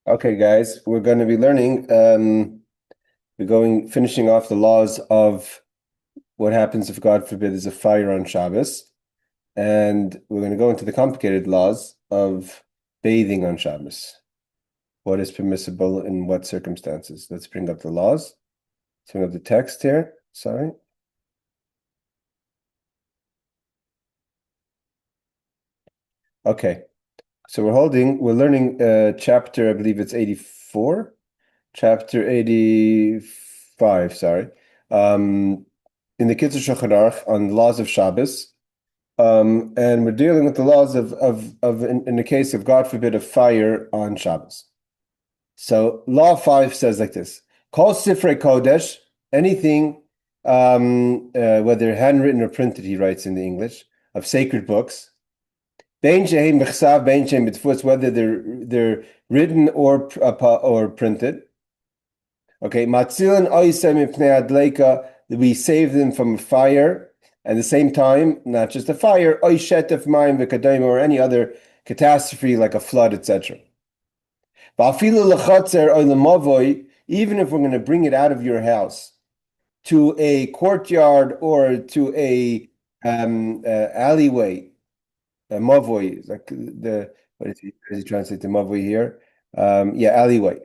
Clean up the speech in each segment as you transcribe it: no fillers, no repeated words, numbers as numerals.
Okay, guys, we're going to be learning. Finishing off the laws of what happens if, God forbid, there's a fire on Shabbos, and we're going to go into the complicated laws of bathing on Shabbos. What is permissible in what circumstances? Let's bring up the laws. Let's bring up the text here. Sorry. Okay, so we're learning chapter, I believe it's 84, chapter 85, sorry. In the Kitzur Shulchan Aruch on laws of Shabbos, and we're dealing with the laws of in the case of, God forbid, a fire on Shabbos. So Law 5 says like this: Kol Sifrei Kodesh, anything, whether handwritten or printed, he writes in the English, of sacred books, Bein shehem b'chsav, bein shehem b'tfus, whether they're written or printed. Okay, Matzilan oisem mipnei adleika, we save them from a fire, and at the same time, not just a fire, oy shetef mayim v'kadayim, or any other catastrophe like a flood, etc. V'afilu lechatzer oy lemavoy, even if we're going to bring it out of your house to a courtyard or to a alleyway, a mavoy, like what is he translate the mavoy here? Alleyway.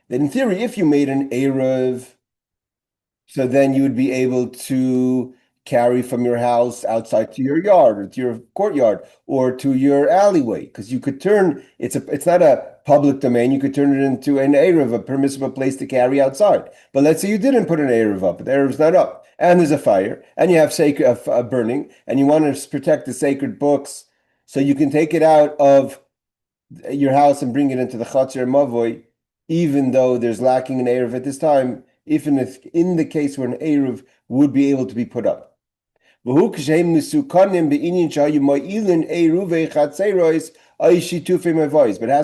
That in theory, if you made an Erev, so then you would be able to carry from your house outside to your yard or to your courtyard or to your alleyway, because you could turn it's not a public domain. You could turn it into an Erev, a permissible place to carry outside. But let's say you didn't put an Erev up, the Erev's not up, and there's a fire, and you have sacred burning, and you want to protect the sacred books, so you can take it out of your house and bring it into the Chatzir Mavoy, even though there's lacking an Erev at this time, even if in the case where an Erev would be able to be put up. But it has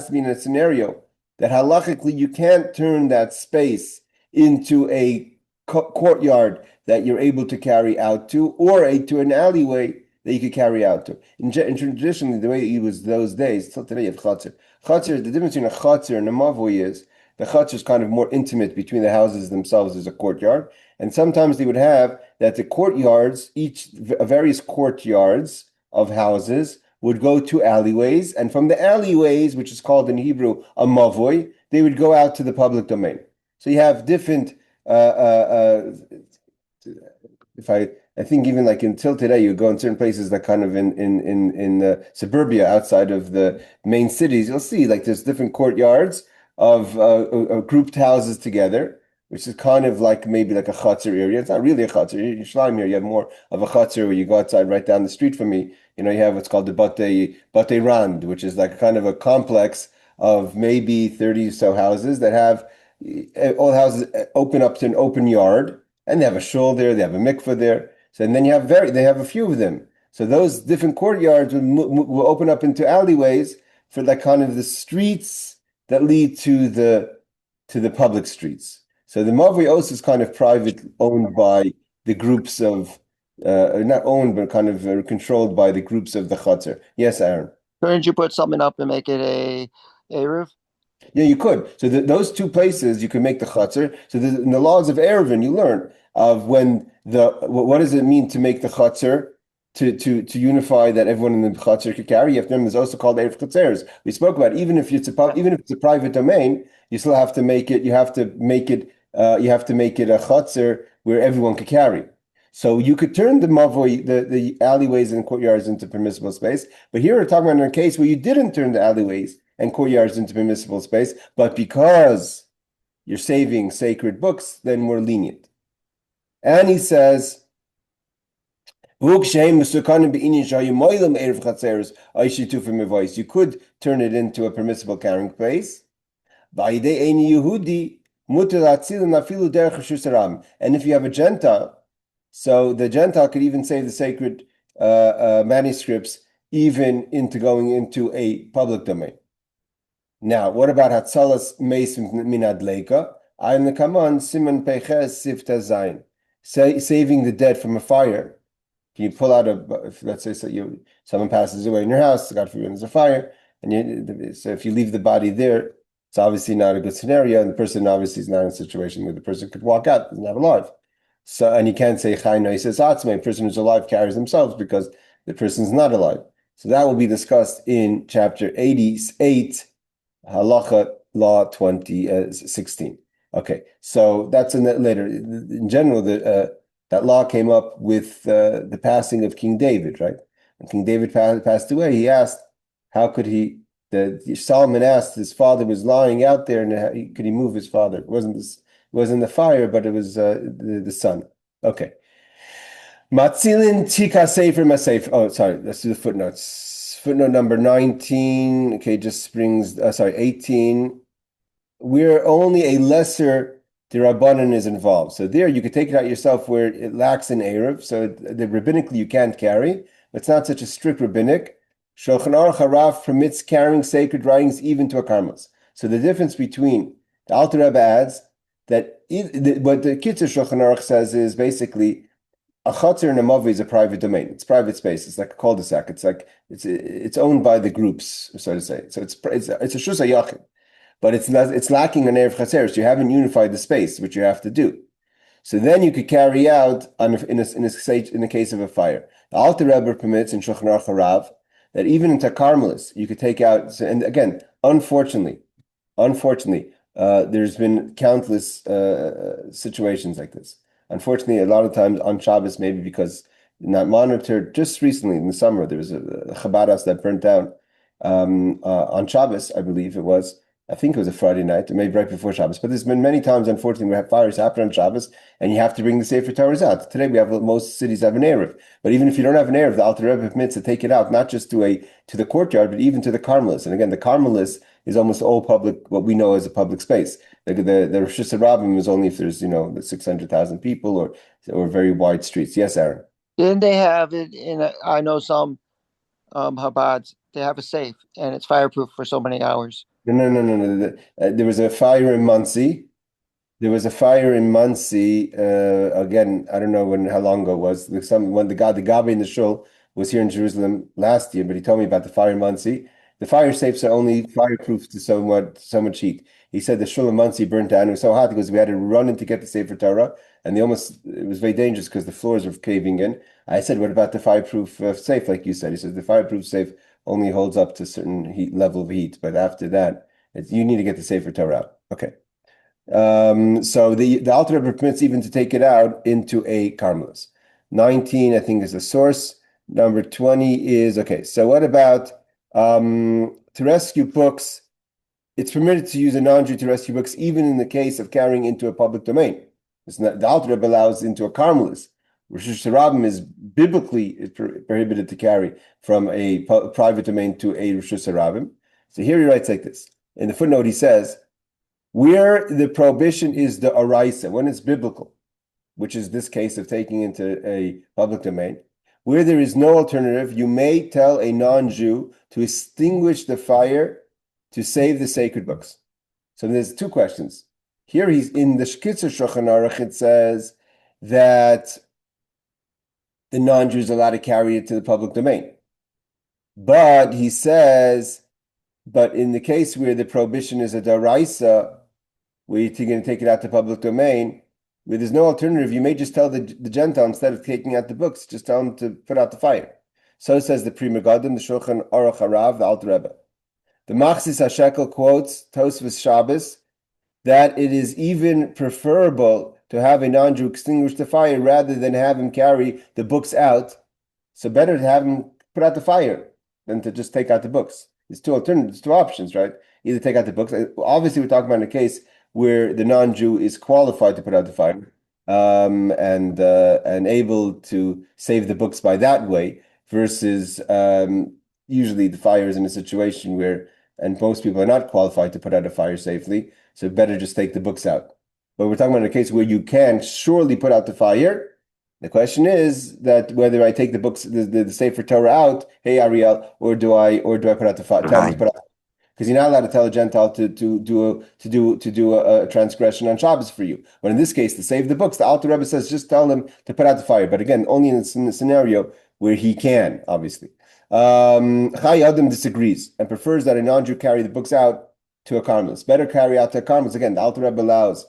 to be in a scenario that halachically you can't turn that space into a courtyard that you're able to carry out to, or to an alleyway that you could carry out to. In traditionally, the way it was those days, till today you have chatzir. Chatzir, the difference between a chatzir and a mavoi is the chatzir is kind of more intimate between the houses themselves as a courtyard. And sometimes they would have that the courtyards, various courtyards of houses would go to alleyways. And from the alleyways, which is called in Hebrew a mavoi, they would go out to the public domain. So you have different, I think even like until today, you go in certain places that kind of in suburbia outside of the main cities, you'll see like there's different courtyards of grouped houses together, which is kind of like maybe like a chutzner area. It's not really a chutzner. In Yerushalayim here, you have more of a chutzner where you go outside right down the street from me. You have what's called the Batei Rand, which is like kind of a complex of maybe 30 or so houses that have all the houses open up to an open yard, and they have a shul there, they have a mikveh there. So and then they have a few of them. So those different courtyards will open up into alleyways for that kind of the streets that lead to the public streets. So the Mavoi Os is kind of private, owned by the groups of not owned, but kind of controlled by the groups of the Chatzar. Yes, Aaron. Couldn't you put something up and make it a roof? Yeah, you could. So those two places you can make the Chatzar. So in the laws of Erevin, you learn of when what does it mean to make the Chatzar to unify that everyone in the Chatzar could carry. You have to remember, there's also called Erev Chatzeres. We spoke about even if it's a private domain, you still have to make it. You have to make it a Chatzar where everyone could carry. So you could turn the mavoi, the alleyways and courtyards into permissible space. But here we're talking about a case where you didn't turn the alleyways and courtyards into permissible space, but because you're saving sacred books, then we're lenient. And he says, you could turn it into a permissible carrying place. And if you have a Gentile, so the Gentile could even save the sacred manuscripts even into going into a public domain. Now, what about Hatzalas Meis Minad Leika? I'm the Kaman Simon Peches Sifta Zayin. Saving the dead from a fire. If you pull out if let's say someone passes away in your house, God forbid, there's a fire, so if you leave the body there, it's obviously not a good scenario, and the person obviously is not in a situation where the person could walk out, is not alive. So, and you can't say Chai Noises Atzmei, a person who's alive carries themselves because the person's not alive. So that will be discussed in chapter 88, Halacha Law 16. Okay, so that's in that later. In general, that law came up with the passing of King David, right? When King David passed away, he asked, how could he? Solomon asked, his father was lying out there, and could he move his father? It wasn't the fire, but it was the sun. Okay. Matzilin tika sefer masef. Oh, sorry. Let's do the footnotes. Footnote number 19. Okay, just brings. 18. Where only a lesser Dirabanan is involved. So there you could take it out yourself where it lacks an Erev. So the rabbinically you can't carry. It's not such a strict rabbinic. Shulchan Aruch Harav permits carrying sacred writings even to a karmelis. So the difference between the Alter Rebbe adds that what the Kitzur Shulchan Aruch says is basically a chatzar and a mavi is a private domain. It's private space. It's like a cul-de-sac. It's owned by the groups, so to say. So it's a shus hayachid. But it's lacking an erev chaser. So you haven't unified the space, which you have to do. So then you could carry out in the case of a fire. The Alter Rebbe permits in Shulchan Aruch Harav that even in Takarmelis you could take out. And again, unfortunately, there's been countless situations like this. Unfortunately, a lot of times on Shabbos, maybe because not monitored. Just recently in the summer, there was a Chabad house that burnt down on Shabbos, I believe it was. I think it was a Friday night, or maybe right before Shabbos. But there's been many times, unfortunately, we have fires happen on Shabbos, and you have to bring the Sefer Torahs out. Today, most cities have an Erev. But even if you don't have an Erev, the Alter Rebbe permits to take it out, not just to the courtyard, but even to the Carmelis. And again, the Carmelis is almost all public, what we know as a public space. The Rosh Hashanah is only if there's, the 600,000 people or very wide streets. Yes, Aaron. Didn't they have it I know some Chabads, they have a safe and it's fireproof for so many hours. No. There was a fire in Muncie. There was a fire in Muncie. Again, I don't know how long ago it was. When the Gabi in the shul was here in Jerusalem last year, but he told me about the fire in Muncie. The fire safes are only fireproof to so much heat. He said the shul in Muncie burnt down. It was so hot because we had to run in to get the Sefer Torah, and it was very dangerous because the floors were caving in. I said, what about the fireproof safe, like you said? He said the fireproof safe only holds up to a certain level of heat, but after that, you need to get the Sefer Torah out. Okay. So the Alter Rebbe permits even to take it out into a Carmelis. 19, I think, is the source. Number 20 is, okay, so what about to rescue books? It's permitted to use a non-Jew to rescue books, even in the case of carrying into a public domain. It's not, the Alter Rebbe allows into a Carmelis. Rosh Hashanah is biblically prohibited to carry from a private domain to a Rosh Hashanah. So here he writes like this. In the footnote, he says, where the prohibition is the araisa, when it's biblical, which is this case of taking into a public domain, where there is no alternative, you may tell a non-Jew to extinguish the fire to save the sacred books. So there's two questions. Here he's in the Kitzur Shulchan Aruch, it says that the non-Jew is allowed to carry it to the public domain. But he says, but in the case where the prohibition is a daraisa, where you're going to take it out to public domain, where there's no alternative, you may just tell the Gentile, instead of taking out the books, just tell him to put out the fire. So says the Pri Megadim, the Shulchan Aruch Harav, the Alter Rebbe. The Machzis HaShekel quotes Tosfos Shabbos that it is even preferable to have a non-Jew extinguish the fire rather than have him carry the books out. So better to have him put out the fire than to just take out the books. It's two alternatives, two options, right? Either take out the books. Obviously, we're talking about a case where the non-Jew is qualified to put out the fire and able to save the books by that way, versus usually the fire is in a situation where, and most people are not qualified to put out a fire safely, so better just take the books out. But we're talking about a case where you can surely put out the fire. The question is that whether I take the books, the Sefer Torah out, hey Ariel, or do I put out the fire? Tell him to put out. because you're not allowed to tell a Gentile to do a transgression on Shabbos for you. But in this case, to save the books, the Alter Rebbe says just tell them to put out the fire. But again, only in the scenario where he can, obviously. Chai Adam disagrees and prefers that a non-Jew carry the books out to a Carmelist. Better carry out to a Carmelist. Again, the Alter Rebbe allows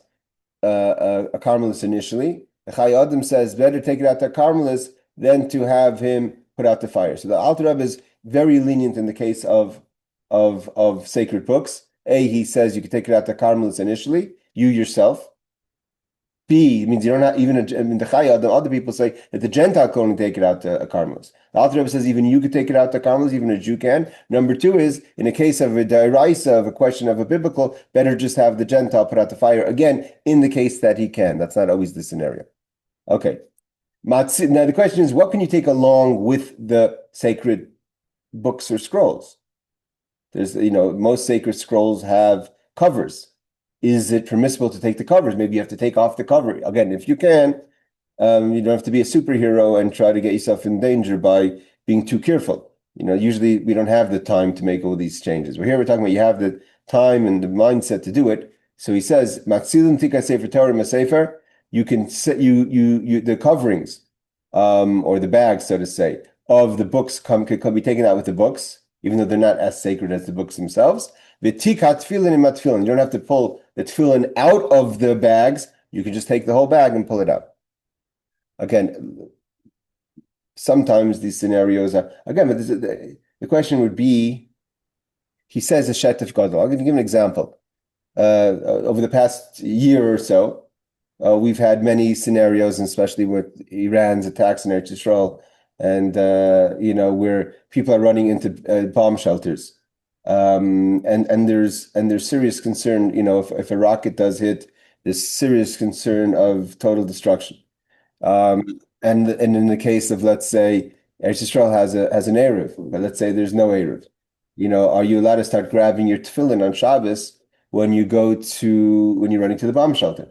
a Carmelist initially. The Chai Adam says better take it out to a Carmelist than to have him put out the fire. So the Alter Rebbe is very lenient in the case of sacred books. A, he says you can take it out to Carmelists initially, you yourself. B, means you don't have even the Chaya, the other people say that the Gentile can only take it out to a Carmelist. The Alter Rebbe says even you could take it out to a Carmelist, even a Jew can. Number two is in a case of a deraisa, of a question of a biblical, better just have the Gentile put out the fire. Again, in the case that he can. That's not always the scenario. Okay. Now the question is, what can you take along with the sacred books or scrolls? There's, most sacred scrolls have covers. Is it permissible to take the covers? Maybe you have to take off the cover. Again, if you can, you don't have to be a superhero and try to get yourself in danger by being too careful. Usually we don't have the time to make all these changes. We're talking about you have the time and the mindset to do it. So he says, "Matzilim tika sefer Torah masefer." You can set the coverings, or the bags, so to say, of the books could be taken out with the books, even though they're not as sacred as the books themselves. V'tikat tefillin and matfillin. You don't have to pull the tefillin out of the bags. You can just take the whole bag and pull it out. Again, sometimes these scenarios are, again, but the question would be, he says a shetef gadol. I'm going to give an example. Over the past year or so, we've had many scenarios, and especially with Iran's attacks in Eretz Yisrael, and where people are running into bomb shelters, and there's serious concern. If a rocket does hit, there's serious concern of total destruction. And in the case of, let's say, Eretz Yisrael has an eruv, but let's say there's no eruv. Are you allowed to start grabbing your tefillin on Shabbos when you're running to the bomb shelter,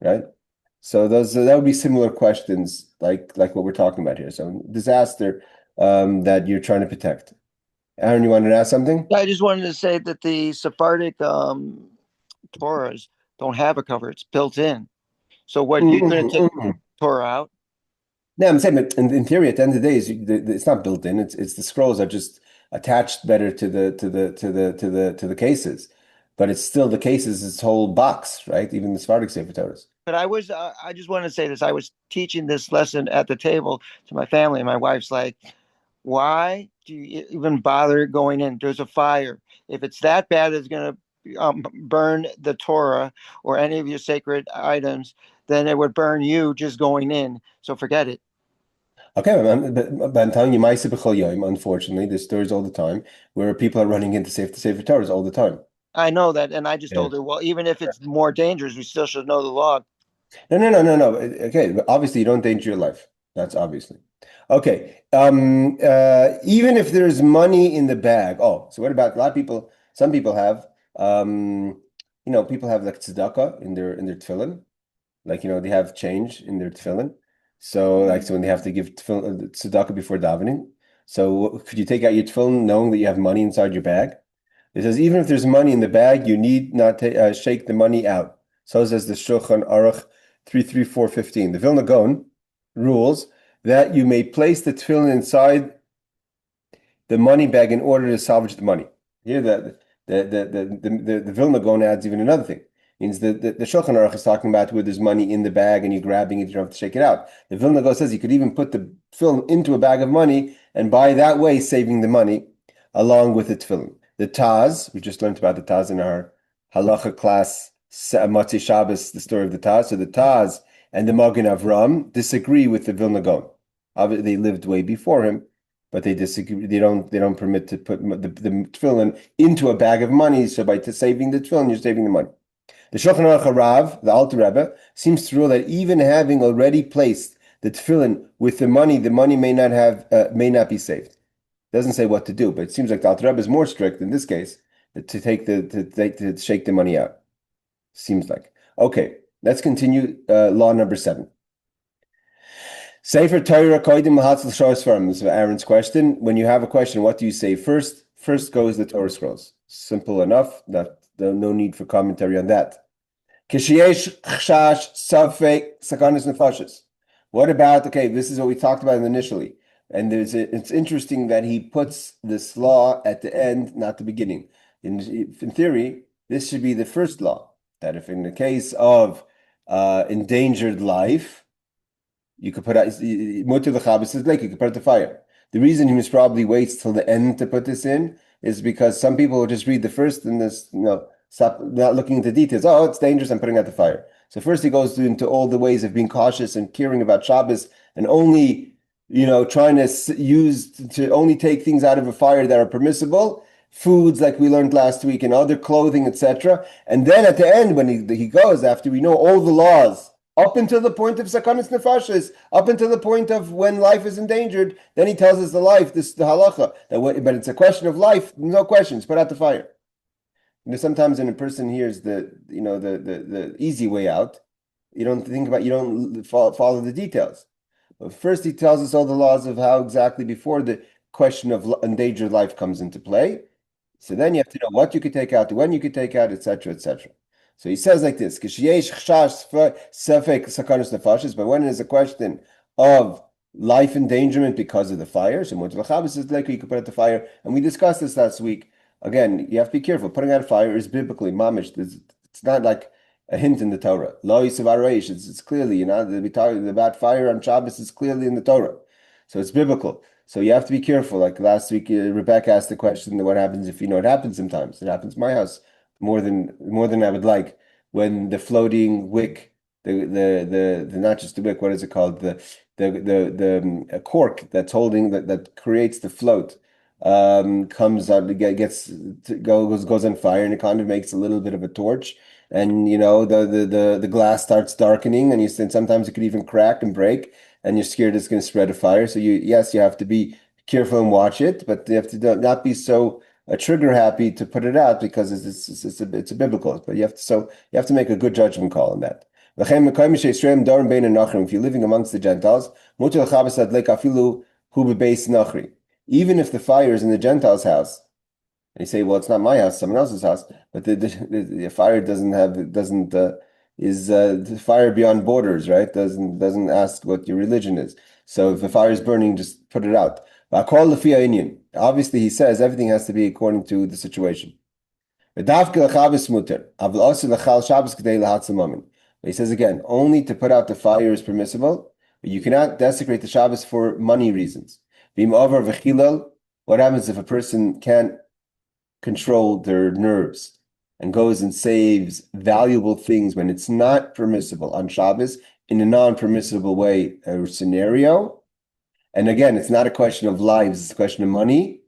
right? So that would be similar questions like what we're talking about here. So disaster that you're trying to protect. Aaron, you wanted to ask something? I just wanted to say that the Sephardic Torahs don't have a cover; it's built in. So what you couldn't take Torah out. No, I'm saying, but in theory, at the end of the day, it's not built in. It's the scrolls are just attached better to the cases, but it's still the cases. Its whole box, right? Even the Sephardic Sefer Torahs. But I just want to say this. I was teaching this lesson at the table to my family, and my wife's like, why do you even bother going in? There's a fire. If it's that bad, it's going to burn the Torah or any of your sacred items, then it would burn you just going in. So forget it. Okay, but I'm telling you, Ma'aseh b'chol yom, unfortunately, there's stories all the time where people are running into Sefer Torahs all the time. I know that. And I just Yeah. told her, well, even if it's more dangerous, we still should know the law. No. Okay, but obviously you don't endanger your life. That's obviously. Okay. Even if there's money in the bag. Oh, so what about a lot of people? Some people have, people have like tzedakah in their tefillin, like they have change in their tefillin. So when they have to give tzedakah before davening. So could you take out your tefillin knowing that you have money inside your bag? It says even if there's money in the bag, you need not shake the money out. So says the Shulchan Aruch 33415. The Vilna Gaon rules that you may place the tefillin inside the money bag in order to salvage the money. Here, the Vilna Gaon adds even another thing. It means the Shulchan Aruch is talking about where there's money in the bag and you're grabbing it, you don't have to shake it out. The Vilna Gaon says you could even put the tefillin into a bag of money and by that way saving the money along with the tefillin. The Taz, we just learned about the Taz in our halacha class, Motzei Shabbos, the story of the Taz. So the Taz and the Magen Avram disagree with the Vilna Gaon. They lived way before him, but they disagree. They don't permit to put the tefillin into a bag of money. So by saving the tefillin, you're saving the money. The Shulchan Aruch Rav, the Alter Rebbe, seems to rule that even having already placed the tefillin with the money may not be saved. Doesn't say what to do, but it seems like the Alter Rebbe is more strict in this case to shake the money out. Seems like. Okay, let's continue. Law number 7. Sefer Torah koidim l'hatzal shor sfarim. This is Aaron's question. When you have a question, what do you say first? First goes the Torah scrolls. Simple enough. No need for commentary on that. What about, okay, this is what we talked about initially. And it's interesting that he puts this law at the end, not the beginning. In theory, this should be the first law, that if in the case of endangered life, you could put out mutter l'chabes is like you could put out the fire. The reason he must probably waits till the end to put this in is because some people will just read the first and this, stop not looking into details. Oh, it's dangerous. I'm putting out the fire. So first he goes into all the ways of being cautious and caring about Shabbos and only, trying to use to only take things out of a fire that are permissible, foods like we learned last week and other clothing, etc. And then at the end, when he goes after we know all the laws up until the point of sakanas nefashis, up until the point of when life is endangered, then he tells us the halacha. But it's a question of life, no questions. Put out the fire. Sometimes when a person hears the easy way out, you don't follow the details. But first, he tells us all the laws of how exactly before the question of endangered life comes into play. So then you have to know what you could take out, when you could take out, etc., etc. So he says like this: but when there's a question of life endangerment because of the fire, so is like you could put out the fire, and we discussed this last week. Again, you have to be careful. Putting out a fire is biblically mamish. It's not like a hint in the Torah. Lo yisav it's clearly, we talk about fire on Shabbos. It's clearly in the Torah, so it's biblical. So you have to be careful. Like last week, Rebecca asked the question: "What happens if it happens sometimes? It happens in my house more than I would like. When the floating wick, the not just the wick, what is it called? The cork that's holding that creates the float comes out, goes on fire, and it kind of makes a little bit of a torch." And the glass starts darkening, and sometimes it could even crack and break, and you're scared it's going to spread a fire. So you have to be careful and watch it, but you have to not be so trigger happy to put it out because it's a biblical. But you have to make a good judgment call on that. If you're living amongst the Gentiles, even if the fire is in the Gentile's house, and you say, well, it's not my house, someone else's house, but the fire is the fire beyond borders, right? Doesn't ask what your religion is. So if the fire is burning, just put it out. Obviously, he says everything has to be according to the situation. But he says again, only to put out the fire is permissible, but you cannot desecrate the Shabbos for money reasons. What happens if a person can't control their nerves and goes and saves valuable things when it's not permissible on Shabbos in a non-permissible way or scenario? And again, it's not a question of lives, it's a question of money,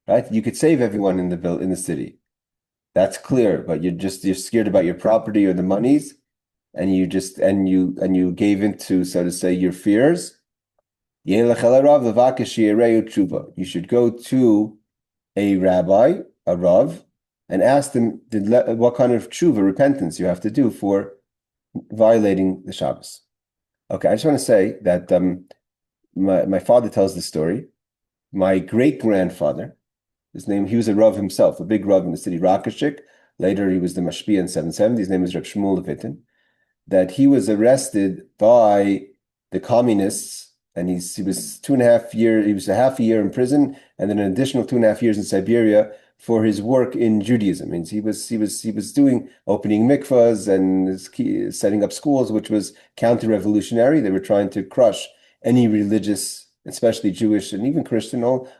right? You could save everyone in the city. That's clear, but you're scared about your property or the monies, and you gave into, so to say, your fears. You should go to a rabbi, a rav, and ask them what kind of tshuva, repentance you have to do for violating the Shabbos. Okay, I just want to say that my father tells the story. My great-grandfather, he was a rav himself, a big rav in the city, Rakashik. Later, he was the mashpia in 770. His name is Reb Shmuel Levitin. That he was arrested by the communists, and he was 2.5 years. He was a half a year in prison, and then an additional 2.5 years in Siberia for his work in Judaism. I mean, he was doing opening mikvahs and setting up schools, which was counter-revolutionary. They were trying to crush any religious, especially Jewish and even Christian, all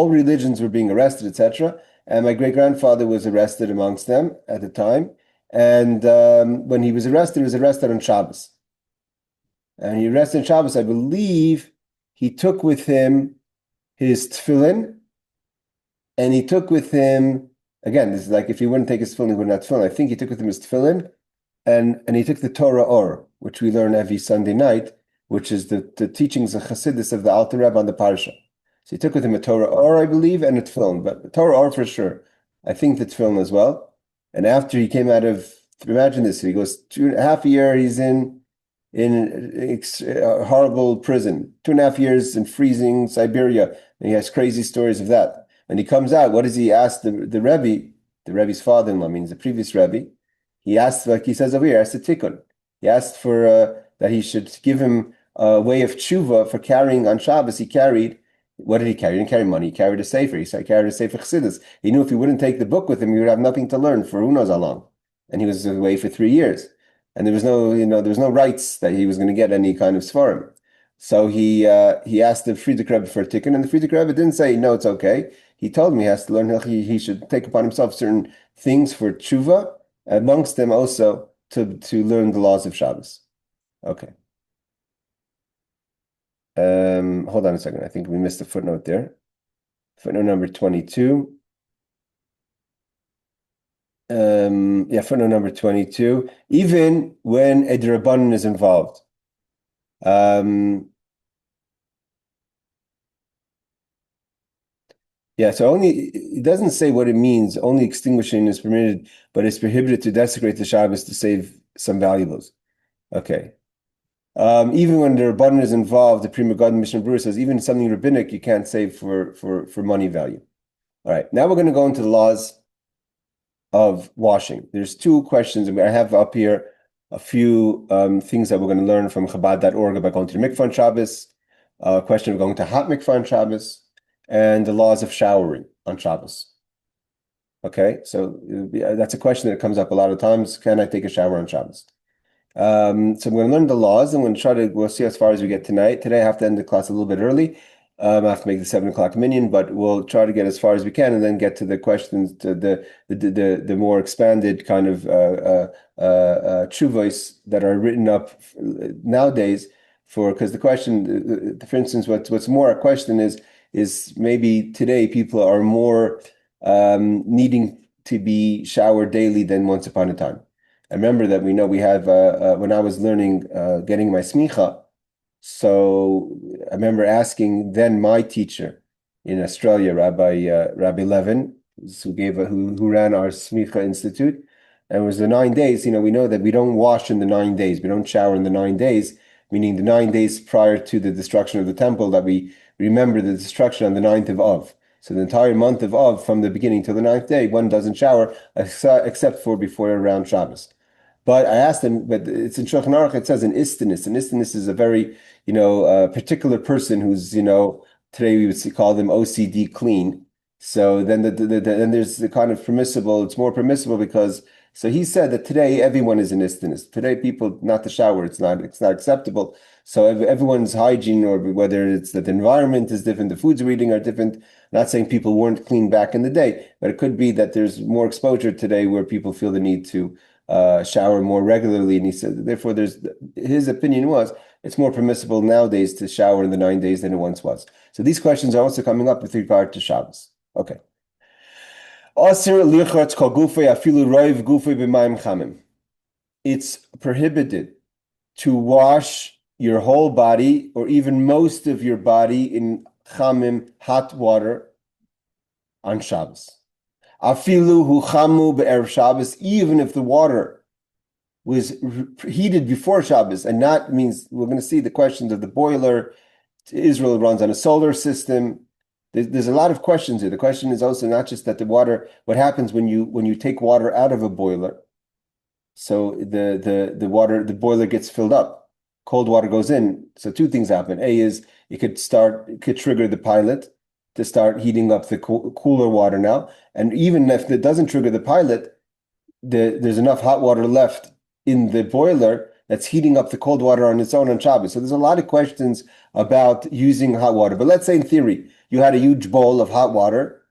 religions were being arrested, etc. And my great-grandfather was arrested amongst them at the time. And when he was arrested on Shabbos. And he arrested on Shabbos, I believe he took with him his tefillin, and he took with him, again, this is like if he wouldn't take his tefillin, he wouldn't have tefillin. I think he took with him his tefillin, and he took the Torah Or, which we learn every Sunday night, which is the teachings of Chassidus of the Alter Rebbe on the Parsha. So he took with him a Torah Or, I believe, and a tefillin, but the Torah Or for sure. I think the tefillin as well. And after he came out of, imagine this, he goes half a year, he's in in a horrible prison, 2.5 years in freezing Siberia. And he has crazy stories of that. And he comes out, what does he ask the Rebbe, the Rebbe's father-in-law, means the previous Rebbe? He asked, like he says over here, asked a tikkun. He asked for that he should give him a way of tshuva for carrying on Shabbos. He carried, what did he carry? He didn't carry money. He carried a sefer. He carried a sefer chassidus. He knew if he wouldn't take the book with him, he would have nothing to learn for who knows how long. And he was away for 3 years. And there was no rights that he was going to get any kind of svarim. So he asked the Frierdiker Rebbe for a tikkun, and the Frierdiker Rebbe didn't say, no, it's okay. He told him he has to learn, he should take upon himself certain things for tshuva, amongst them also to learn the laws of Shabbos. Okay. Hold on a second. I think we missed a footnote there. Footnote number 22. Footnote number 22. Even when a D'Rabbanan is involved. So only it doesn't say what it means. Only extinguishing is permitted, but it's prohibited to desecrate the Shabbos to save some valuables. Okay. Even when the Rabbanan is involved, the Pri Megadim Mishnah Berurah says even something rabbinic you can't save for money value. All right, now we're going to go into the laws of washing. There's two questions. I have up here a few things that we're going to learn from Chabad.org about going to the mikvah on Shabbos, a question of going to hot mikvah on Shabbos, and the laws of showering on Shabbos. Okay, so that's a question that comes up a lot of times. Can I take a shower on Shabbos? So I'm going to learn the laws, and we'll see as far as we get tonight. Today I have to end the class a little bit early. I have to make the 7 o'clock minyan, but we'll try to get as far as we can, and then get to the questions, to the more expanded kind of tshuvos that are written up nowadays. Because the question, for instance, what's more a question is maybe today people are more needing to be showered daily than once upon a time. I remember that we have when I was learning getting my smicha. So I remember asking then my teacher in Australia, Rabbi Levin, who ran our Smicha Institute, and it was the 9 days. We know that we don't wash in the 9 days, we don't shower in the 9 days, meaning the 9 days prior to the destruction of the temple, that we remember the destruction on the 9th of Av. So the entire month of Av, from the beginning till the 9th day, one doesn't shower except for before around Shabbos. But I asked him, but it's in Shulchan Aruch, it says an istanis. An istanis is a very, particular person who's, today we would call them OCD clean. So then then there's the kind of permissible, it's more permissible because, so he said that today everyone is an istanis. Today people, not to shower, it's not acceptable. So everyone's hygiene, or whether it's that the environment is different, the foods we're eating are different. Not saying people weren't clean back in the day, but it could be that there's more exposure today where people feel the need to shower more regularly, and he said therefore his opinion was it's more permissible nowadays to shower in the 9 days than it once was. So these questions are also coming up with regard to Shabbos. Okay. It's prohibited to wash your whole body or even most of your body in chamim, hot water, on Shabbos. Afilu hu chamu be'erev Shabbos, even if the water was heated before Shabbos, and that means we're going to see the questions of the boiler. Israel runs on a solar system. There's a lot of questions here. The question is also not just that the water. What happens when you take water out of a boiler? So the boiler gets filled up. Cold water goes in. So two things happen. A is it could trigger the pilot to start heating up the cooler water now. And even if it doesn't trigger the pilot, there's enough hot water left in the boiler that's heating up the cold water on its own on Shabbos. So there's a lot of questions about using hot water. But let's say in theory, you had a huge bowl of hot water,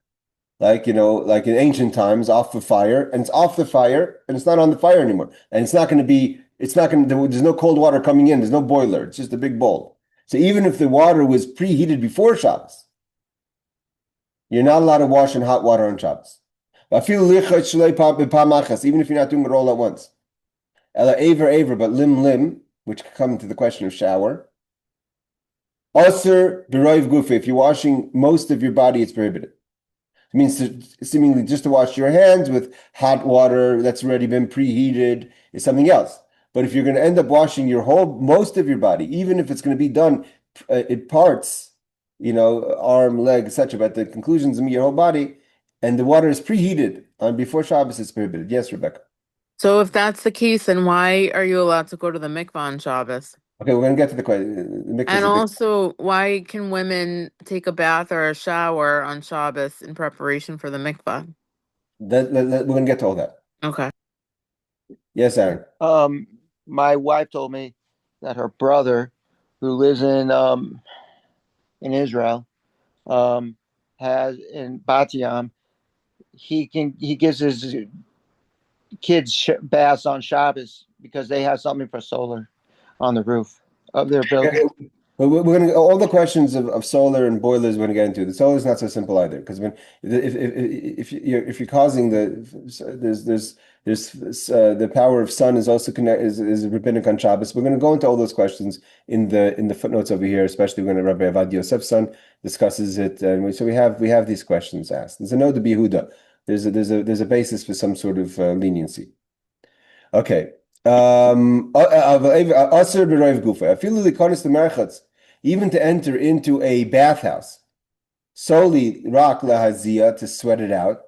like in ancient times, off the fire, and it's off the fire, and it's not on the fire anymore. And there's no cold water coming in, there's no boiler, it's just a big bowl. So even if the water was preheated before Shabbos, you're not allowed to wash in hot water on Shabbos. Even if you're not doing it all at once. But lim, which could come to the question of shower. Aser b'roiv gufe, if you're washing most of your body, it's prohibited. It means seemingly just to wash your hands with hot water that's already been preheated is something else. But if you're going to end up washing most of your body, even if it's going to be done in parts, arm, leg, etc., but the conclusions of your whole body, and the water is preheated on before Shabbos, it's prohibited. Yes, Rebecca. So if that's the case, then why are you allowed to go to the mikvah on Shabbos? Okay, we're going to get to the question. The mikvah is And a big. also, why can women take a bath or a shower on Shabbos in preparation for the mikvah? We're going to get to all that. Okay. Yes, Aaron. My wife told me that her brother, who lives in Israel, has in Bat Yam, he gives his kids baths on Shabbos because they have something for solar on the roof of their building. But we're going to all the questions of solar and boilers. We're going to get into the solar is not so simple either because when if you're causing there's the power of sun is also is rabbinic on Shabbos. We're going to go into all those questions in the footnotes over here, especially when Rabbi Avad Yosef's son discusses it. And so we have these questions asked. There's a no to Behuda. There's a basis for some sort of leniency. Okay. Even to enter into a bathhouse, solely rak lahazia to sweat it out,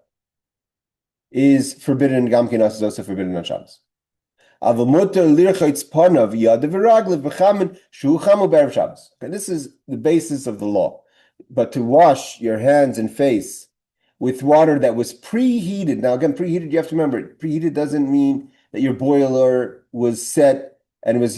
is forbidden. Gamkinas is also forbidden on Shabbos. Okay, this is the basis of the law. But to wash your hands and face with water that was preheated. Now, again, preheated, you have to remember, preheated doesn't mean that your boiler was set and it was,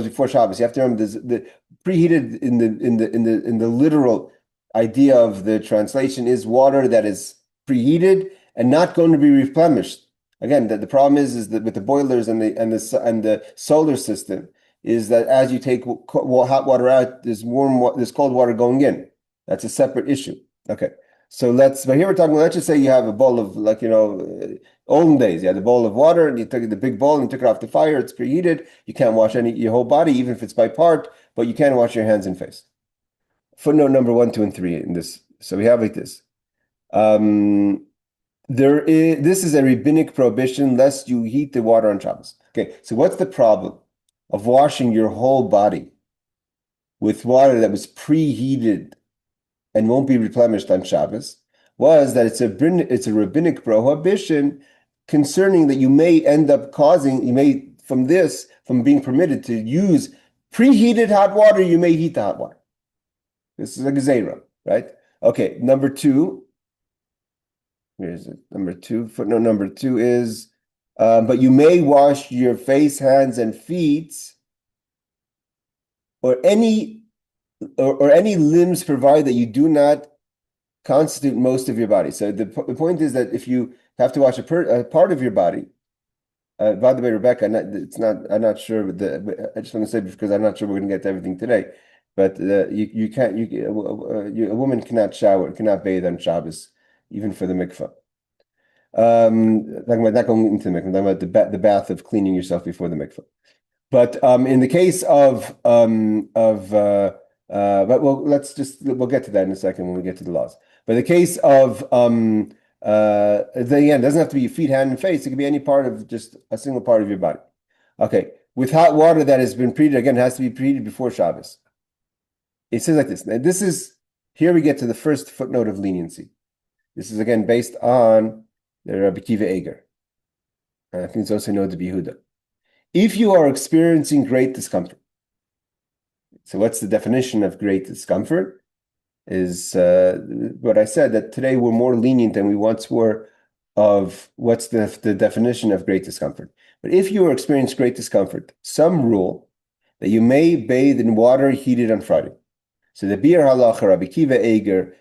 before Shabbos. You have to remember the preheated in the literal idea of the translation is water that is preheated and not going to be replenished. Again, the problem is that with the boilers and the solar system is that as you take hot water out, there's cold water going in. That's a separate issue. Okay. So but here we're talking, let's just say you have a bowl of olden days, you had a bowl of water and you took the big bowl and you took it off the fire, it's preheated. You can't wash your whole body, even if it's by part, but you can wash your hands and face. Footnote number 1, 2, and 3 in this. So we have like this. This is a rabbinic prohibition lest you heat the water on Shabbos. Okay, so what's the problem of washing your whole body with water that was preheated and won't be replenished on Shabbos? Was that it's a rabbinic prohibition concerning that you may end up from being permitted to use preheated hot water, you may heat the hot water. This is a gezerah, right? Okay, number 2. Where is it? Number 2, footnote number 2 is, but you may wash your face, hands, and feet, or any limbs provided that you do not constitute most of your body. So the point is that if you have to wash a part of your body, by the way, Rebecca, I'm not sure, but I just want to say because I'm not sure we're going to get to everything today, but you can't. A woman cannot bathe on Shabbos, even for the mikvah. Talking about not going into the mikvah, I'm talking about the bath of cleaning yourself before the mikvah. But in the case but we'll get to that in a second when we get to the laws. But the case of again, it doesn't have to be your feet, hand, and face. It can be any part of just a single part of your body. Okay, with hot water that has been preheated, again, it has to be preheated before Shabbos. It says like this. Now, here we get to the first footnote of leniency. This is again based on the Rabbi Kiva Eger. I think it's also known to be Yehuda. If you are experiencing great discomfort, so what's the definition of great discomfort? Is what I said, that today we're more lenient than we once were of what's the definition of great discomfort. But if you are experiencing great discomfort, some rule that you may bathe in water heated on Friday. So the Bir Halacha, Rabbi Kiva Eger,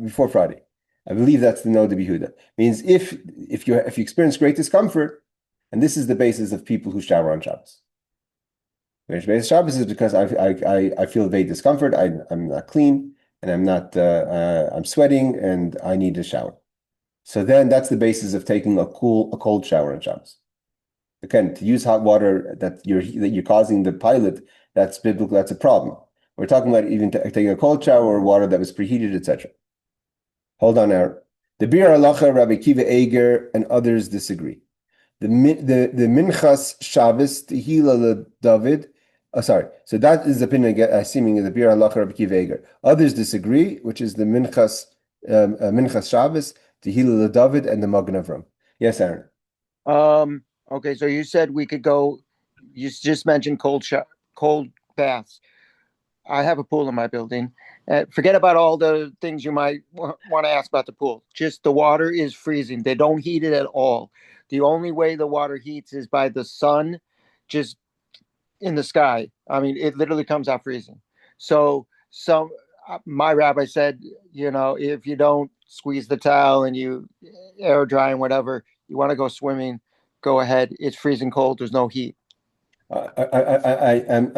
before Friday. I believe that's the Nod of Yehuda. Means if you experience great discomfort, and this is the basis of people who shower on Shabbos. Shabbos is because I feel vague discomfort. I'm not clean, and I'm sweating, and I need a shower. So then that's the basis of taking a cold shower on Shabbos. Again, to use hot water that you're causing the pilot, that's biblical. That's a problem. We're talking about even taking a cold shower or water that was preheated, etc. Hold on, Aaron. The Bir Halacha, Rabbi Kiva Eger, and others disagree. the Minchas Shabbos Tehila David. Oh, sorry. So that is the opinion, assuming the Bir Halacha Rabbi Akiva Eiger. Others disagree, which is the Minchas Shabbos Tehila David and the Magen Avram. Yes, Aaron. Okay, so you said we could go. You just mentioned cold baths. I have a pool in my building. Forget about all the things you might want to ask about the pool. Just the water is freezing. They don't heat it at all. The only way the water heats is by the sun, just in the sky. I mean, it literally comes out freezing. So, my rabbi said, if you don't squeeze the towel and you air dry and whatever, you want to go swimming, go ahead. It's freezing cold. There's no heat. I'm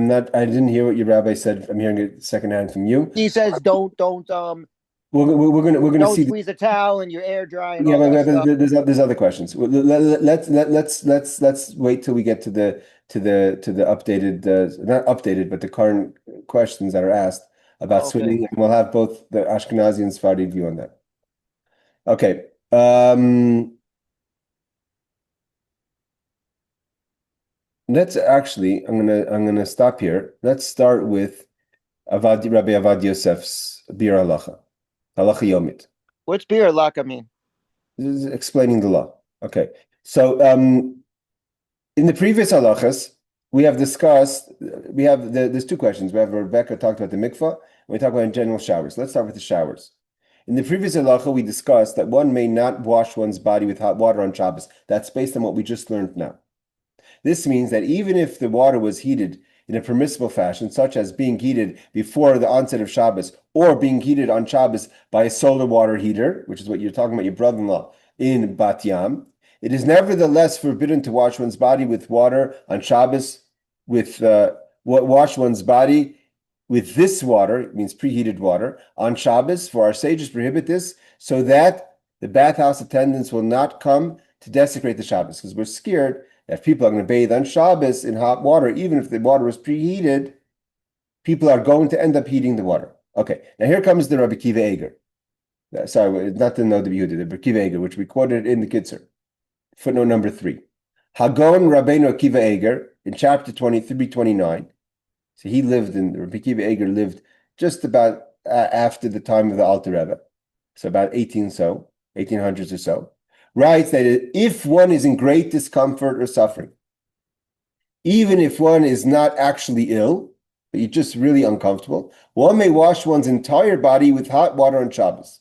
not. I didn't hear what your rabbi said. I'm hearing it secondhand from you. He says, don't We're gonna don't see. squeeze the towel and you air dry and Yeah, all that but stuff. there's other questions. Let's wait till we get to the updated, not updated, but the current questions that are asked about Okay. swimming, and we'll have both the Ashkenazi and Sephardi view on that. Okay. Let's actually. I'm gonna stop here. Let's start with Rabbi Avad Yosef's Bir Halacha Yomit. What's beer luck? I mean, This is explaining the law. Okay. So in the previous halachas, we have discussed, there's two questions. We have Rebecca talked about the mikvah, and we talk about general showers. Let's start with the showers. In the previous halacha, we discussed that one may not wash one's body with hot water on Shabbos. That's based on what we just learned now. This means that even if the water was heated in a permissible fashion, such as being heated before the onset of Shabbos, or being heated on Shabbos by a solar water heater, which is what you're talking about, your brother-in-law in Bat Yam, it is nevertheless forbidden to wash one's body with water on Shabbos, wash one's body with this water, it means preheated water, on Shabbos, for our sages prohibit this, so that the bathhouse attendants will not come to desecrate the Shabbos, because we're scared that if people are going to bathe on Shabbos in hot water, even if the water was preheated, people are going to end up heating the water. Okay, now here comes the Rabbi Akiva Eiger. Sorry, not the Noda B'Yehuda, the Rabbi Akiva Eiger, which we quoted in the Kitzur. Footnote number 3. Hagon Rabbeinu Akiva Eiger, in chapter 23-29. So Rabbi Akiva Eiger lived just about after the time of the Alter Rebbe. So about 1800s or so. Writes that if one is in great discomfort or suffering, even if one is not actually ill, but you're just really uncomfortable, one may wash one's entire body with hot water on Shabbos.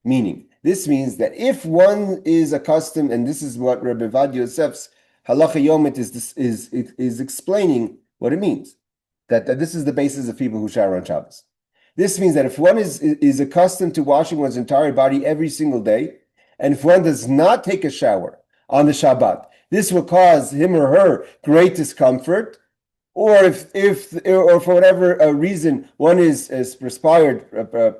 Meaning, this means that if one is accustomed, and this is what Rabbi Avad Yosef's Halacha Yomit is explaining what it means, that this is the basis of people who shower on Shabbos. This means that if one is accustomed to washing one's entire body every single day, and if one does not take a shower on the Shabbat, this will cause him or her great discomfort. Or or for whatever reason one is perspired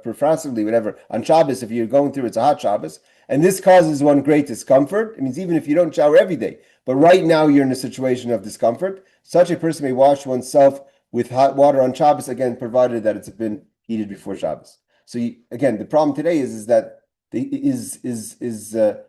profusely, whatever, on Shabbos, if you're going through, it's a hot Shabbos, and this causes one great discomfort. It means even if you don't shower every day, but right now you're in a situation of discomfort, such a person may wash oneself with hot water on Shabbos, again, provided that it's been heated before Shabbos. So again, the problem today is that the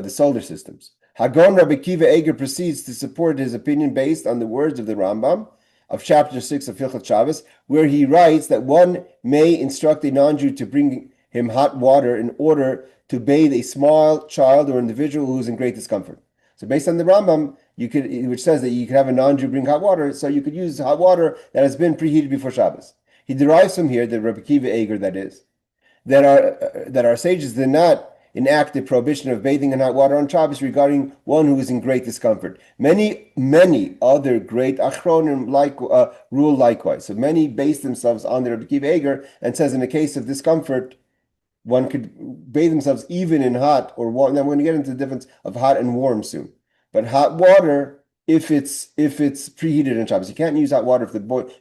solar systems. Hagon Rabbi Akiva Eiger proceeds to support his opinion based on the words of the Rambam of chapter 6 of Hilchot Shabbos, where he writes that one may instruct a non-Jew to bring him hot water in order to bathe a small child or individual who is in great discomfort. So based on the Rambam, which says that you could have a non-Jew bring hot water, so you could use hot water that has been preheated before Shabbos. He derives from here, the Rabbi Akiva Eiger, that is, that our sages did not enact the prohibition of bathing in hot water on Shabbos regarding one who is in great discomfort. Many other great achronim rule likewise. So many base themselves on the Rabbi Akiva Eiger and says in the case of discomfort, one could bathe themselves even in hot or warm. Now we're going to get into the difference of hot and warm soon. But hot water, if it's preheated on Shabbos, you can't use hot water if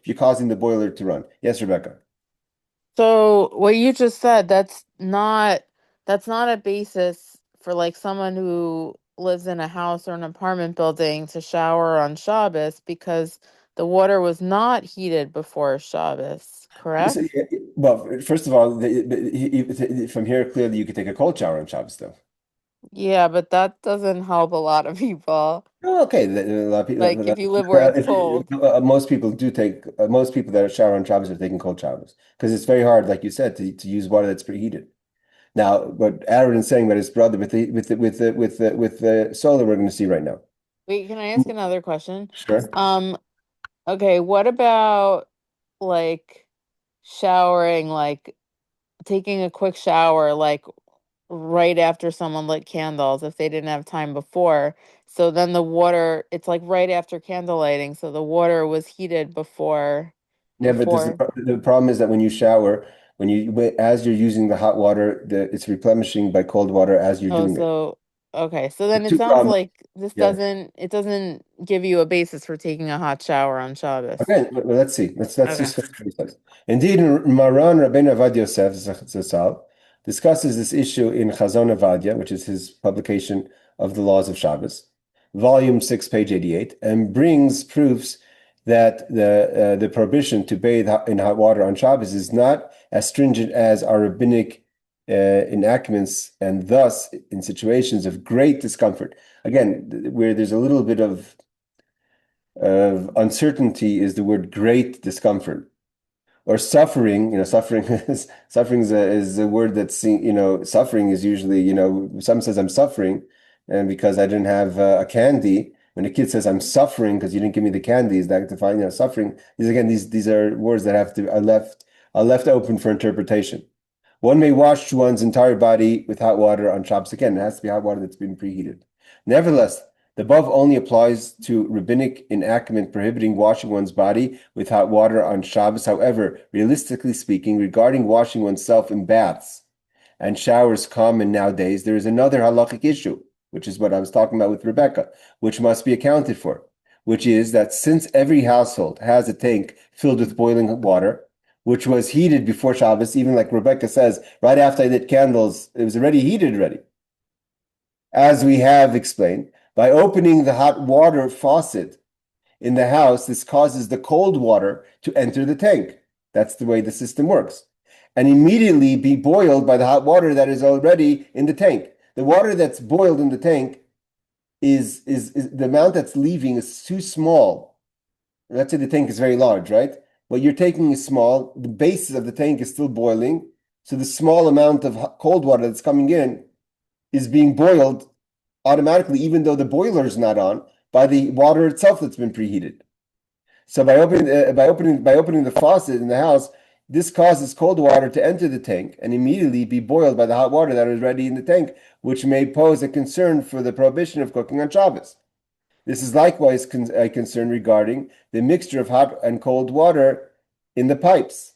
you're causing the boiler to run. Yes, Rebecca. So what you just said, that's not a basis for like someone who lives in a house or an apartment building to shower on Shabbos because the water was not heated before Shabbos, correct? Well, first of all, from here clearly you could take a cold shower on Shabbos, though. Yeah, but that doesn't help a lot of people. Oh, okay, a lot of people, Like if you live where it's cold. most people do take most people that shower on Shabbos are taking cold showers because it's very hard, like you said, to use water that's preheated. Now, what Aaron is saying about his brother with the solar, we're going to see right now. Wait, can I ask another question? Sure. Okay, what about like showering, like taking a quick shower, like right after someone lit candles if they didn't have time before. So then the water, it's like right after candle lighting, so the water was heated Yeah, but before. the problem is that when you shower, as you're using the hot water, it's replenishing by cold water as you're Oh, doing it. so okay. So The then it two sounds problems. like this Yeah. doesn't give you a basis for taking a hot shower on Shabbos. Okay, well, let's see. Let's Okay. just finish what he says. Indeed, Maran Rabbeinu Avad Yosef Zatzal discusses this issue in Chazon Avadia, which is his publication of the laws of Shabbos, volume 6, page 88, and brings proofs that the prohibition to bathe in hot water on Shabbos is not as stringent as our rabbinic enactments, and thus in situations of great discomfort. Again, where there's a little bit of uncertainty is the word great discomfort or suffering. Suffering is a word that's, suffering is usually, someone says I'm suffering and because I didn't have a candy. When a kid says I'm suffering because you didn't give me the candy, is that defining suffering? These are words that are left open for interpretation. One may wash one's entire body with hot water on Shabbos. Again, it has to be hot water that's been preheated. Nevertheless, the above only applies to rabbinic enactment prohibiting washing one's body with hot water on Shabbos. However, realistically speaking, regarding washing oneself in baths and showers common nowadays, there is another halachic issue, which is what I was talking about with Rebecca, which must be accounted for, which is that since every household has a tank filled with boiling water, which was heated before Shabbos, even like Rebecca says, right after I lit candles, it was already heated already. As we have explained, by opening the hot water faucet in the house, this causes the cold water to enter the tank. That's the way the system works. And immediately be boiled by the hot water that is already in the tank. The water that's boiled in the tank is the amount that's leaving is too small. Let's say the tank is very large, right? What you're taking is small. The base of the tank is still boiling. So the small amount of cold water that's coming in is being boiled automatically, even though the boiler is not on, by the water itself that's been preheated. So by opening the faucet in the house, this causes cold water to enter the tank and immediately be boiled by the hot water that is already in the tank, which may pose a concern for the prohibition of cooking on Shabbos. This is likewise a concern regarding the mixture of hot and cold water in the pipes.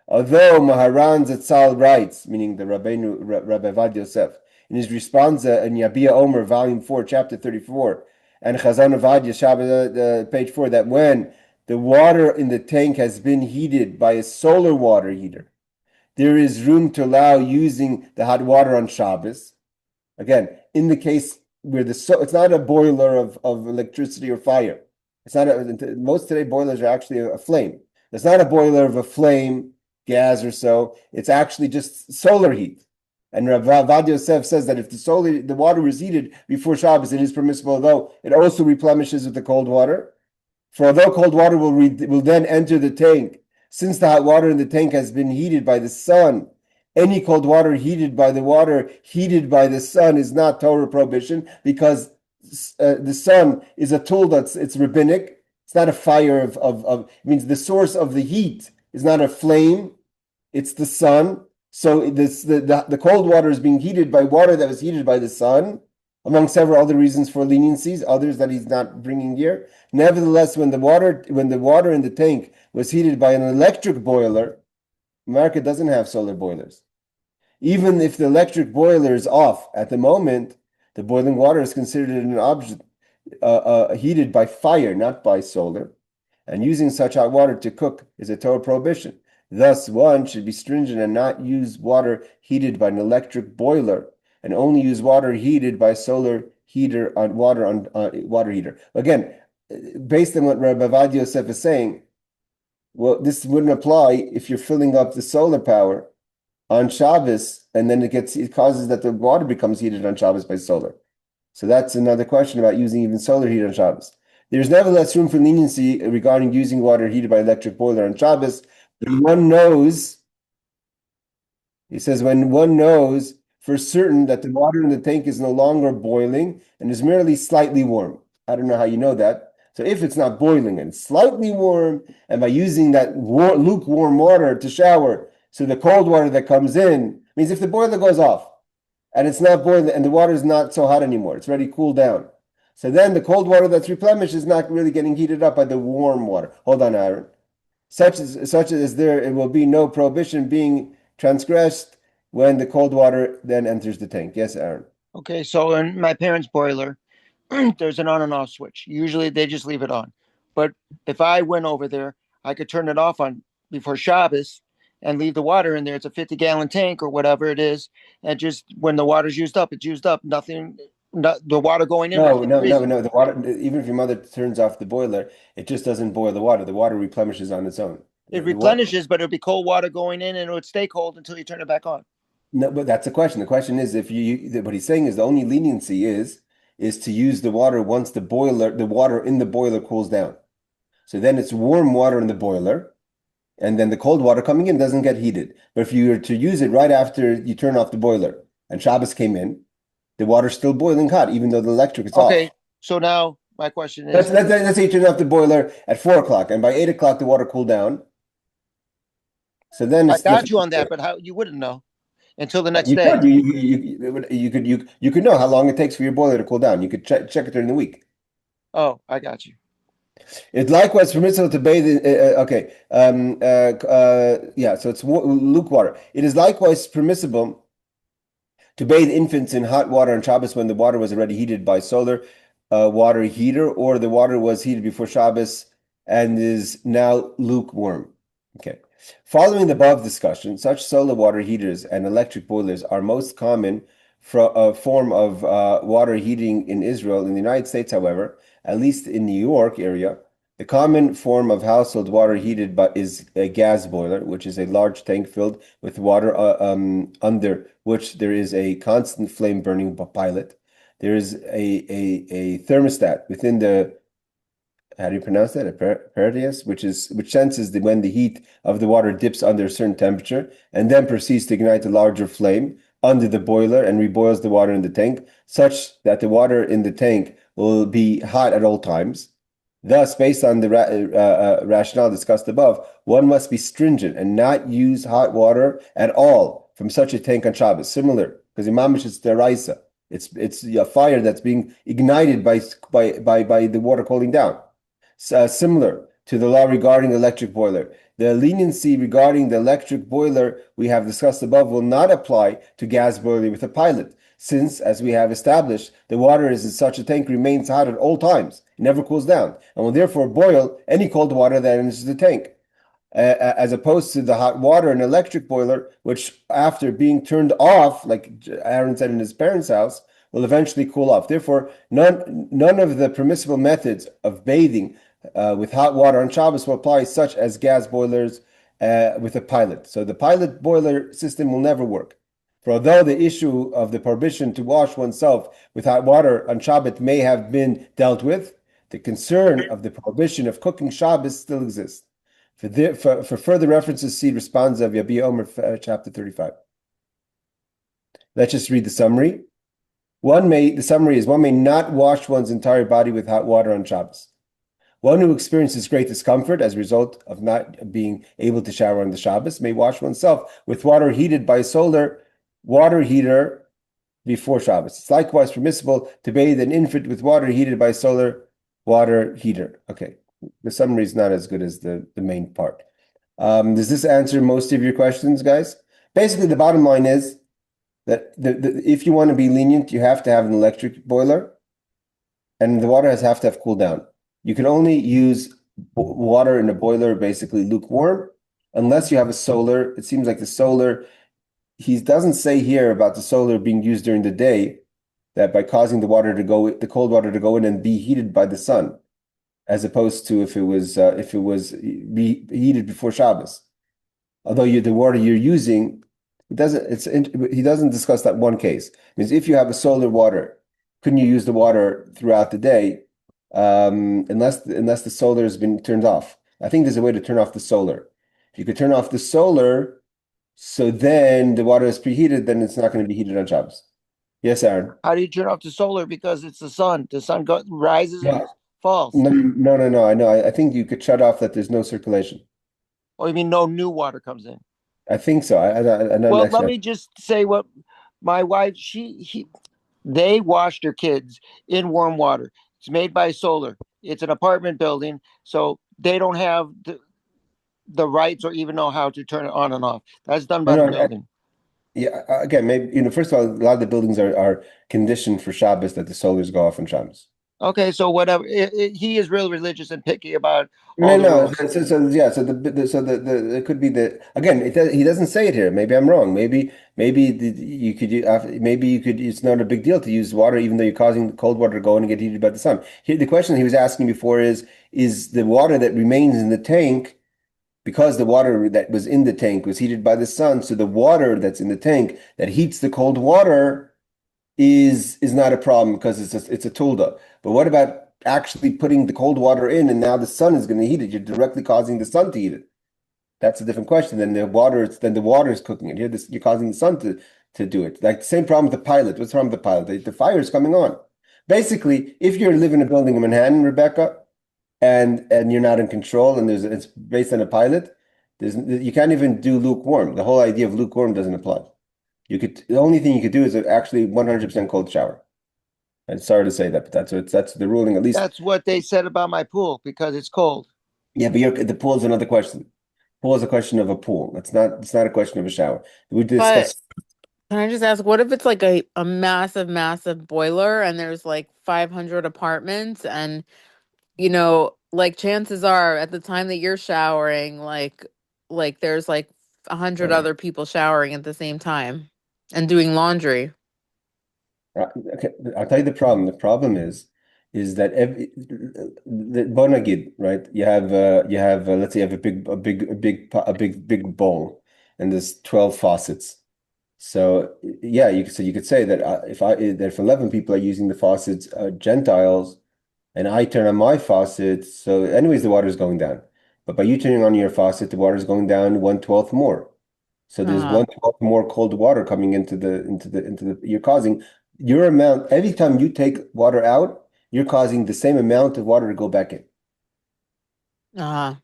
Although Maharan Zatzal writes, meaning the Rabbi Avad Yosef, in his responsa in Yabia Omer, volume 4, chapter 34, and Chazon Avadia, Shabbat, page 4, that when the water in the tank has been heated by a solar water heater, there is room to allow using the hot water on Shabbos. Again, in the case where it's not a boiler of electricity or fire. It's not most today boilers are actually a flame. It's not a boiler of a flame, gas or so. It's actually just solar heat. And Rav Avad Yosef says that if the water is heated before Shabbos, it is permissible, though it also replenishes with the cold water. For although cold water will then enter the tank, since the hot water in the tank has been heated by the sun, any cold water heated by the sun is not Torah prohibition because the sun is a tool it's rabbinic. It's not a fire it means the source of the heat is not a flame, it's the sun. So the cold water is being heated by water that was heated by the sun, among several other reasons for leniencies, others that he's not bringing here. Nevertheless, when the water in the tank was heated by an electric boiler, America doesn't have solar boilers. Even if the electric boiler is off at the moment, the boiling water is considered an object heated by fire, not by solar. And using such hot water to cook is a Torah prohibition. Thus, one should be stringent and not use water heated by an electric boiler, and only use water heated by solar heater on water heater. Again, based on what Rabbi Avad Yosef is saying, well, this wouldn't apply if you're filling up the solar power on Shabbos, and then it causes that the water becomes heated on Shabbos by solar. So that's another question about using even solar heat on Shabbos. There's nevertheless room for leniency regarding using water heated by electric boiler on Shabbos. When one knows, he says, when one knows for certain that the water in the tank is no longer boiling and is merely slightly warm. I don't know how you know that. So if it's not boiling and slightly warm, and by using that lukewarm water to shower, so the cold water that comes in means if the boiler goes off and it's not boiling and the water is not so hot anymore, it's already cooled down. So then the cold water that's replenished is not really getting heated up by the warm water. Hold on, Aaron. Such as there, it will be no prohibition being transgressed when the cold water then enters the tank. Yes, Aaron. Okay, so in my parents' boiler, there's an on and off switch. Usually they just leave it on. But if I went over there, I could turn it off on before Shabbos and leave the water in there. It's a 50-gallon tank or whatever it is. And just when the water's used up, it's used up. Nothing, the water going in. No. The water, even if your mother turns off the boiler, it just doesn't boil the water. The water replenishes on its own. It replenishes, but it'll be cold water going in and it would stay cold until you turn it back on. No, but that's the question. The question is if what he's saying is the only leniency is to use the water once the water in the boiler cools down. So then it's warm water in the boiler, and then the cold water coming in doesn't get heated. But if you were to use it right after you turn off the boiler and Shabbos came in, the water's still boiling hot, even though the electric is off. Okay, so now my question is... Let's say you turn off the boiler at 4 o'clock, and by 8 o'clock the water cooled down. So then I got you on that, but how you wouldn't know until the next day. You could know how long it takes for your boiler to cool down. You could check it during the week. Oh, I got you. It's likewise permissible to bathe in, so it's luke water. It is likewise permissible to bathe infants in hot water on Shabbos when the water was already heated by solar water heater, or the water was heated before Shabbos and is now lukewarm. Okay. Following the above discussion, such solar water heaters and electric boilers are most common form of water heating in Israel. In the United States, however, at least in New York area, the common form of household water heated is a gas boiler, which is a large tank filled with water under which there is a constant flame burning pilot. There is a thermostat within the, how do you pronounce that? A perdius, which senses when the heat of the water dips under a certain temperature and then proceeds to ignite a larger flame under the boiler and reboils the water in the tank, such that the water in the tank will be hot at all times. Thus, based on the rationale discussed above, one must be stringent and not use hot water at all from such a tank on Shabbos. Similar, because imamish is deraisa. It's a fire that's being ignited by the water cooling down. Similar to the law regarding electric boiler. The leniency regarding the electric boiler we have discussed above will not apply to gas boiler with a pilot, since, as we have established, the water in such a tank remains hot at all times. It never cools down, and will therefore boil any cold water that enters the tank. As opposed to the hot water in an electric boiler, which after being turned off, like Aaron said in his parents' house, will eventually cool off. Therefore, none of the permissible methods of bathing with hot water on Shabbos will apply, such as gas boilers with a pilot. So the pilot boiler system will never work. For although the issue of the prohibition to wash oneself with hot water on Shabbat may have been dealt with, the concern of the prohibition of cooking Shabbos still exists. For further references, see Responsa of Yabi Omer, chapter 35. Let's just read the summary. The summary is one may not wash one's entire body with hot water on Shabbos. One who experiences great discomfort as a result of not being able to shower on the Shabbos may wash oneself with water heated by a solar water heater before Shabbos. It's likewise permissible to bathe an infant with water heated by a solar water heater. Okay, the summary is not as good as the main part. Does this answer most of your questions, guys? Basically, the bottom line is that if you want to be lenient, you have to have an electric boiler, and the water have to have cooled down. You can only use water in a boiler, basically lukewarm, unless you have a solar. It seems like the solar, he doesn't say here about the solar being used during the day, that by causing the cold water to go in and be heated by the sun, as opposed to if it was heated before Shabbos. Although the water you're using It doesn't. He doesn't discuss that one case. It means if you have a solar water, couldn't you use the water throughout the day, unless the solar has been turned off? I think there's a way to turn off the solar. If you could turn off the solar, so then the water is preheated, then it's not going to be heated on Shabbos. Yes, Aaron. How do you turn off the solar? Because it's the sun. The sun rises and No, falls. no. I know. I think you could shut off that there's no circulation. Or you mean no new water comes in? I think so. I'm not Well, let actually. me just say what my wife, they washed their kids in warm water. It's made by solar. It's an apartment building, so they don't have the rights or even know how to turn it on and off. That's done No, by the no. building. Yeah. Again, maybe first of all, a lot of the buildings are conditioned for Shabbos that the solars go off on Shabbos. Okay, so whatever. He is real religious and picky about No, all the no. rules. Yeah. So the it could be again. He doesn't say it here. Maybe I'm wrong. You could maybe you could. It's not a big deal to use water, even though you're causing cold water to go in and get heated by the sun. Here, the question he was asking before is the water that remains in the tank, because the water that was in the tank was heated by the sun. So the water that's in the tank that heats the cold water is not a problem because it's a tulda. But what about actually putting the cold water in and now the sun is going to heat it? You're directly causing the sun to heat it. That's a different question. Then the water is cooking it. Here, you're causing the sun to do it. Like the same problem with the pilot. What's wrong with the pilot? The fire is coming on. Basically, if you live in a building in Manhattan, Rebecca, and you're not in control, and it's based on a pilot, you can't even do lukewarm. The whole idea of lukewarm doesn't apply. The only thing you could do is actually 100% cold shower. I'm sorry to say that, but that's the ruling at least. That's what they said about my pool because it's cold. Yeah, but the pool is another question. Pool is a question of a pool. It's not a question of a shower. We But discussed. can I just ask, what if it's like a massive, massive boiler and there's like 500 apartments and, like chances are at the time that you're showering, like there's like 100 other people showering at the same time and doing laundry. Okay, I'll tell you the problem. The problem is that the bonagid, right? You have let's say you have a big bowl, and there's 12 faucets. So yeah, you could say that if 11 people are using the faucets, Gentiles, and I turn on my faucet, so anyways the water is going down. But by you turning on your faucet, the water is going down 1/12 more. So there's Uh-huh. 1/12 more cold water coming into the you're causing your amount every time you take water out, you're causing the same amount of water to go back in. Uh-huh.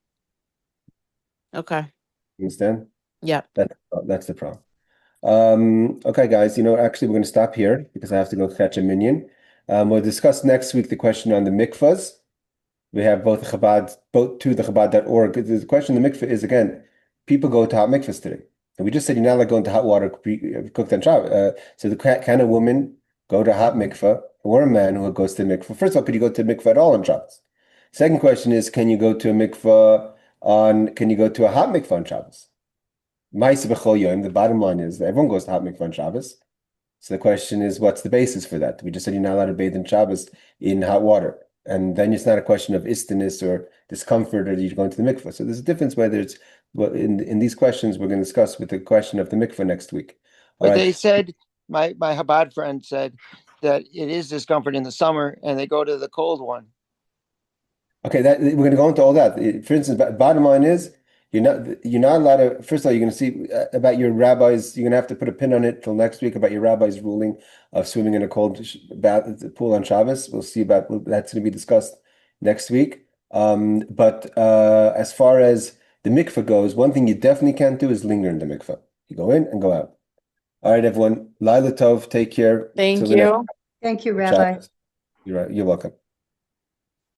Okay. You understand? Yep. That's the problem. Okay, guys, actually, we're going to stop here because I have to go catch a minion. We'll discuss next week the question on the mikvahs. We have both to the Chabad.org. The question in the mikvah is, again, people go to hot mikvahs today. And we just said you're not allowed going to hot water cooked on Shabbat. So can a woman go to a hot mikvah or a man who goes to the mikvah? First of all, could you go to the mikvah at all on Shabbos? Second question is, can you go to a hot mikvah on Shabbos? The bottom line is that everyone goes to hot mikvah on Shabbos. So the question is, what's the basis for that? We just said you're not allowed to bathe in Shabbos in hot water. And then it's not a question of istiness or discomfort or you're going to the mikvah. So there's a difference whether it's in these questions we're going to discuss with the question of the mikvah next week. All But right. they said my Chabad friend said that it is discomfort in the summer, and they go to the cold one. Okay, we're going to go into all that. For instance, bottom line is you're not allowed to. First of all, you're going to see about your rabbis. You're going to have to put a pin on it till next week about your rabbi's ruling of swimming in a cold pool on Shabbos. We'll see about that's going to be discussed next week. But as far as the mikveh goes, one thing you definitely can't do is linger in the mikveh. You go in and go out. All right, everyone. Laila Tov. Take care. Thank Till the next you. Thank you, Rabbi. Shabbos. You're right. You're welcome.